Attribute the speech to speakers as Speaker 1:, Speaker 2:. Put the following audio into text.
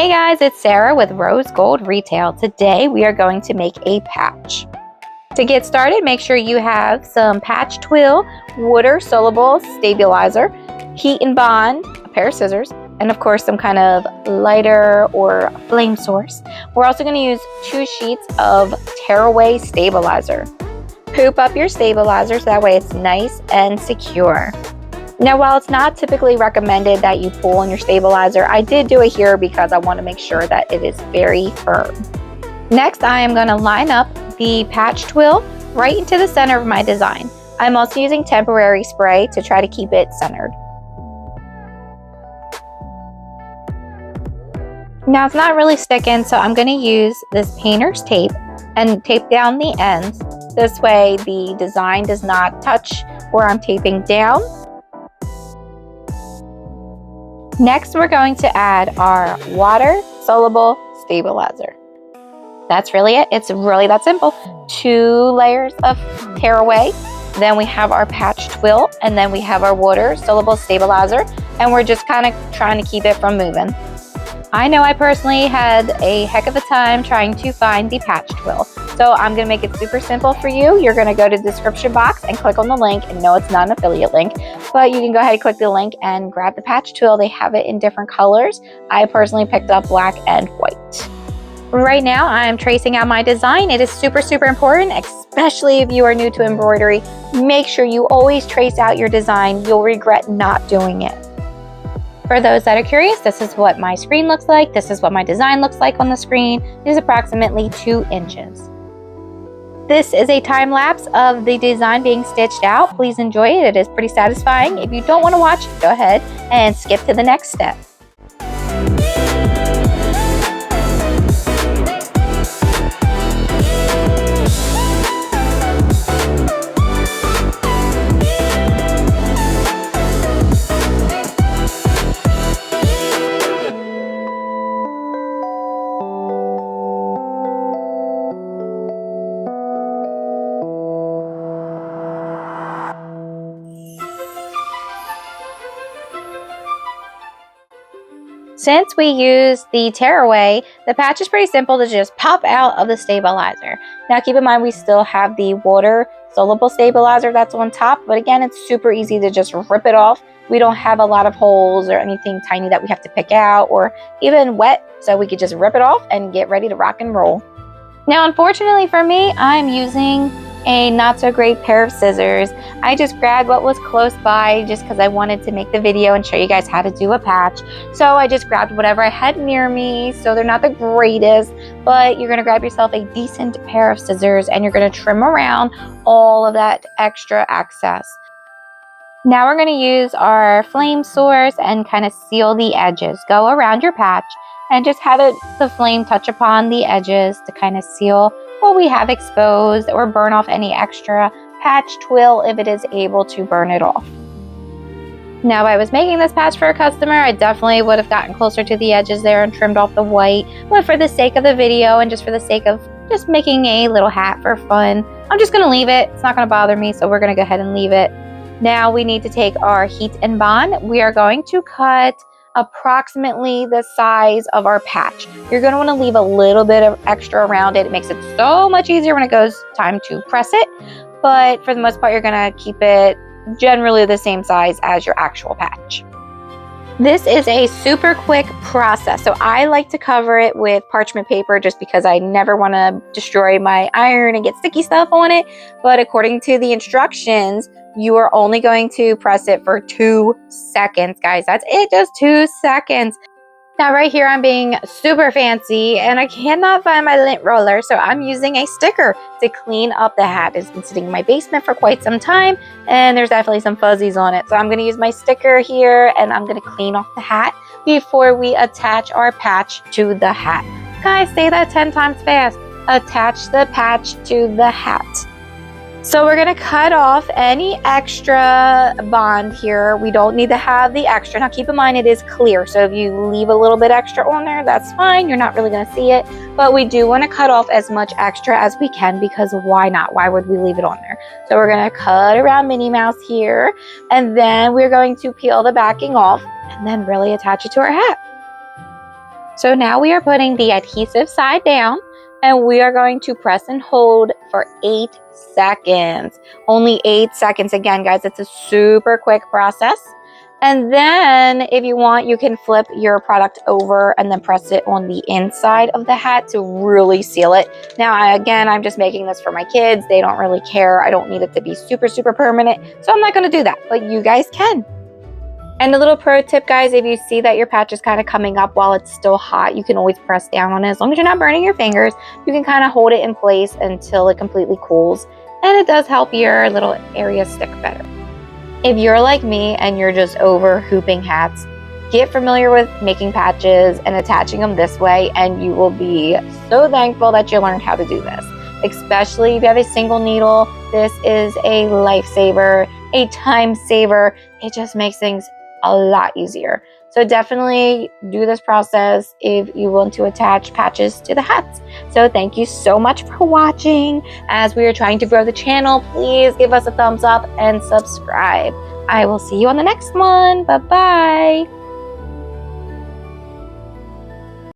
Speaker 1: Hey guys, it's Sarah with Rose Gold Retail. Today we are going to make a patch. To get started, make sure you have some patch twill, water soluble stabilizer, heat and bond, a pair of scissors, and of course some kind of lighter or flame source. We're also going to use 2 sheets of tearaway stabilizer. Hoop up your stabilizer so that way it's nice and secure. Now, while it's not typically recommended that you pull on your stabilizer, I did do it here because I want to make sure that it is very firm. Next, I am going to line up the patch twill right into the center of my design. I'm also using temporary spray to try to keep it centered. Now, it's not really sticking, so I'm going to use this painter's tape and tape down the ends. This way, the design does not touch where I'm taping down. Next, we're going to add our water soluble stabilizer. That's really it. It's really that simple. 2 layers of tearaway. Then we have our patch twill, and then we have our water soluble stabilizer, and we're just kind of trying to keep it from moving. I know I personally had a heck of a time trying to find the patch twill. So I'm going to make it super simple for you. You're going to go to the description box and click on the link. And no, it's not an affiliate link, but you can go ahead and click the link and grab the patch twill. They have it in different colors. I personally picked up black and white. Right now, I'm tracing out my design. It is super, super important, especially if you are new to embroidery. Make sure you always trace out your design. You'll regret not doing it. For those that are curious, this is what my screen looks like. This is what my design looks like on the screen. It is approximately 2 inches. This is a time lapse of the design being stitched out. Please enjoy it. It is pretty satisfying. If you don't want to watch it, go ahead and skip to the next step. Since we use the tearaway, the patch is pretty simple to just pop out of the stabilizer. Now keep in mind we still have the water soluble stabilizer that's on top, but again, it's super easy to just rip it off. We don't have a lot of holes or anything tiny that we have to pick out or even wet, so we could just rip it off and get ready to rock and roll. Now, unfortunately for me, I'm using a not so great pair of scissors. I just grabbed what was close by just because I wanted to make the video and show you guys how to do a patch. So I just grabbed whatever I had near me. So they're not the greatest, but you're gonna grab yourself a decent pair of scissors and you're gonna trim around all of that extra excess. Now we're gonna use our flame source and kind of seal the edges. Go around your patch and just have the flame touch upon the edges to kind of seal what we have exposed or burn off any extra patch twill if it is able to burn it off. Now, if I was making this patch for a customer, I definitely would have gotten closer to the edges there and trimmed off the white, but for the sake of the video and just for the sake of just making a little hat for fun, I'm just gonna leave it. It's not gonna bother me, so we're gonna go ahead and leave it. Now we need to take our heat and bond. We are going to cut approximately the size of our patch. You're going to want to leave a little bit of extra around it. It makes it so much easier when it goes time to press it, but for the most part you're going to keep it generally the same size as your actual patch. This is a super quick process, so I like to cover it with parchment paper just because I never want to destroy my iron and get sticky stuff on it, but according to the instructions, you are only going to press it for 2 seconds, guys. That's it, just 2 seconds. Now right here, I'm being super fancy and I cannot find my lint roller, so I'm using a sticker to clean up the hat. It's been sitting in my basement for quite some time and there's definitely some fuzzies on it. So I'm gonna use my sticker here and I'm gonna clean off the hat before we attach our patch to the hat. Guys, say that 10 times fast. Attach the patch to the hat. So we're going to cut off any extra bond here. We don't need to have the extra. Now keep in mind it is clear, so if you leave a little bit extra on there, that's fine. You're not really going to see it, but we do want to cut off as much extra as we can because why not? Why would we leave it on there? So we're going to cut around Minnie Mouse here, and then we're going to peel the backing off and then really attach it to our hat. So now we are putting the adhesive side down and we are going to press and hold for 8 seconds. Only 8 seconds. Again, guys, it's a super quick process. And then if you want, you can flip your product over and then press it on the inside of the hat to really seal it. Now, I'm just making this for my kids. They don't really care. I don't need it to be super, super permanent. So I'm not going to do that, but you guys can. And a little pro tip, guys, if you see that your patch is kind of coming up while it's still hot, you can always press down on it. As long as you're not burning your fingers, you can kind of hold it in place until it completely cools. And it does help your little area stick better. If you're like me and you're just over hooping hats, get familiar with making patches and attaching them this way, and you will be so thankful that you learned how to do this. Especially if you have a single needle, this is a lifesaver, a time saver. It just makes things a lot easier. So definitely do this process if you want to attach patches to the hats. So thank you so much for watching. As we are trying to grow the channel, please give us a thumbs up and subscribe. I will see you on the next one. Bye-bye.